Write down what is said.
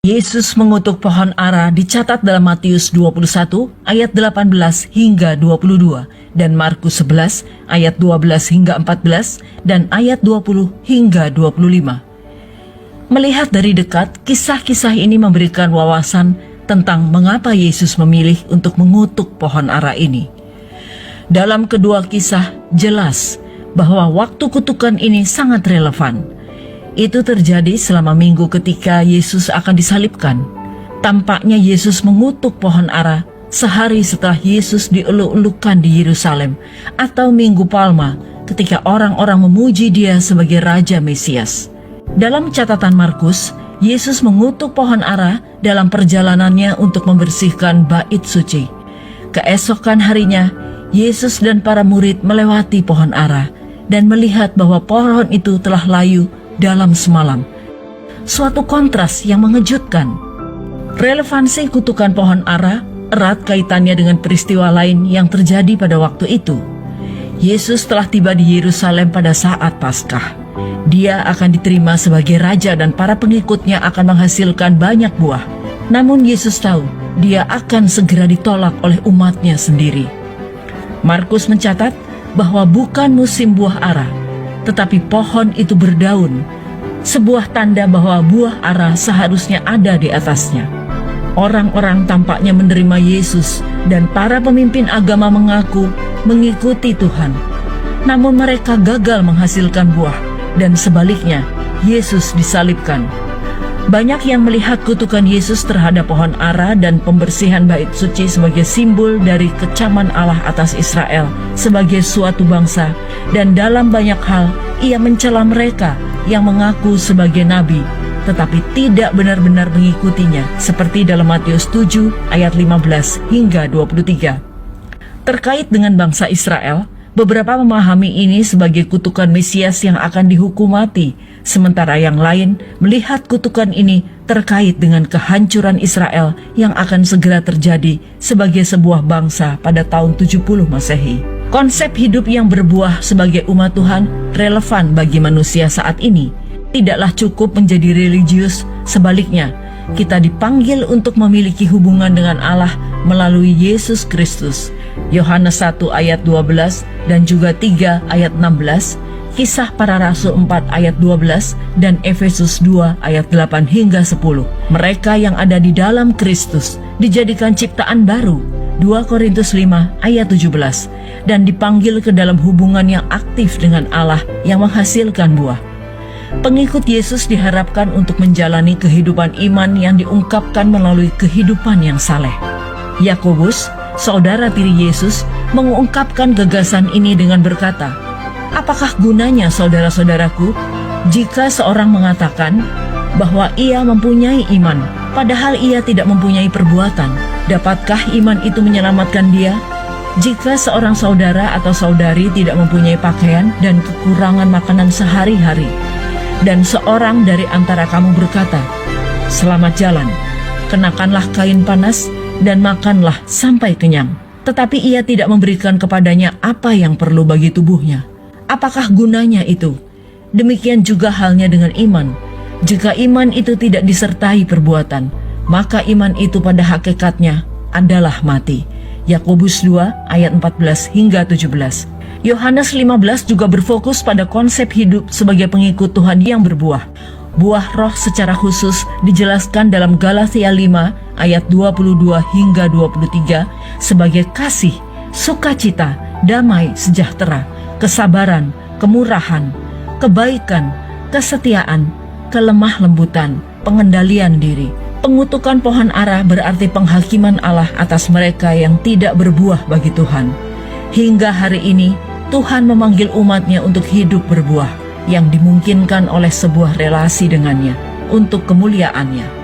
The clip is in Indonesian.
Yesus mengutuk pohon ara dicatat dalam Matius 21 ayat 18 hingga 22 dan Markus 11 ayat 12 hingga 14 dan ayat 20 hingga 25. Melihat dari dekat, kisah-kisah ini memberikan wawasan tentang mengapa Yesus memilih untuk mengutuk pohon ara ini. Dalam kedua kisah jelas bahwa waktu kutukan ini sangat relevan. Itu terjadi selama minggu ketika Yesus akan disalibkan. Tampaknya Yesus mengutuk pohon ara sehari setelah Yesus dieluk-elukan di Yerusalem, atau Minggu Palma ketika orang-orang memuji Dia sebagai Raja Mesias. Dalam catatan Markus, Yesus mengutuk pohon ara dalam perjalanannya untuk membersihkan bait suci. Keesokan harinya, Yesus dan para murid melewati pohon ara dan melihat bahwa pohon itu telah layu dalam semalam. Suatu kontras yang mengejutkan. Relevansi kutukan pohon ara erat kaitannya dengan peristiwa lain yang terjadi pada waktu itu. Yesus telah tiba di Yerusalem pada saat Paskah. Dia akan diterima sebagai raja dan para pengikutnya akan menghasilkan banyak buah. Namun Yesus tahu dia akan segera ditolak oleh umatnya sendiri. Markus mencatat bahwa bukan musim buah ara, tetapi pohon itu berdaun, sebuah tanda bahwa buah ara seharusnya ada di atasnya. Orang-orang tampaknya menerima Yesus dan para pemimpin agama mengaku mengikuti Tuhan. Namun mereka gagal menghasilkan buah dan sebaliknya Yesus disalibkan. Banyak yang melihat kutukan Yesus terhadap pohon ara dan pembersihan bait suci sebagai simbol dari kecaman Allah atas Israel sebagai suatu bangsa, dan dalam banyak hal ia mencela mereka yang mengaku sebagai nabi tetapi tidak benar-benar mengikutinya, seperti dalam Matius 7 ayat 15 hingga 23. Terkait dengan bangsa Israel, beberapa memahami ini sebagai kutukan Mesias yang akan dihukum mati, sementara yang lain melihat kutukan ini terkait dengan kehancuran Israel yang akan segera terjadi sebagai sebuah bangsa pada tahun 70 Masehi. Konsep hidup yang berbuah sebagai umat Tuhan relevan bagi manusia saat ini. Tidaklah cukup menjadi religius, sebaliknya kita dipanggil untuk memiliki hubungan dengan Allah melalui Yesus Kristus. Yohanes 1 ayat 12 dan juga 3 ayat 16, Kisah Para Rasul 4 ayat 12 dan Efesus 2 ayat 8 hingga 10. Mereka yang ada di dalam Kristus dijadikan ciptaan baru, 2 Korintus 5 ayat 17, dan dipanggil ke dalam hubungan yang aktif dengan Allah yang menghasilkan buah. Pengikut Yesus diharapkan untuk menjalani kehidupan iman yang diungkapkan melalui kehidupan yang saleh. Yakobus, saudara tiri Yesus, mengungkapkan gagasan ini dengan berkata, "Apakah gunanya saudara-saudaraku jika seorang mengatakan bahwa ia mempunyai iman, padahal ia tidak mempunyai perbuatan? Dapatkah iman itu menyelamatkan dia? Jika seorang saudara atau saudari tidak mempunyai pakaian dan kekurangan makanan sehari-hari, dan seorang dari antara kamu berkata, 'Selamat jalan, kenakanlah kain panas dan makanlah sampai kenyang,' tetapi ia tidak memberikan kepadanya apa yang perlu bagi tubuhnya, apakah gunanya itu? Demikian juga halnya dengan iman. Jika iman itu tidak disertai perbuatan, maka iman itu pada hakikatnya adalah mati." Yakobus 2 ayat 14 hingga 17. Yohanes 15 juga berfokus pada konsep hidup sebagai pengikut Tuhan yang berbuah. Buah roh secara khusus dijelaskan dalam Galatia 5 ayat 22 hingga 23 sebagai kasih, sukacita, damai, sejahtera, kesabaran, kemurahan, kebaikan, kesetiaan, kelemah lembutan, pengendalian diri. Pengutukan pohon ara berarti penghakiman Allah atas mereka yang tidak berbuah bagi Tuhan. Hingga hari ini, Tuhan memanggil umatnya untuk hidup berbuah yang dimungkinkan oleh sebuah relasi dengannya untuk kemuliaannya.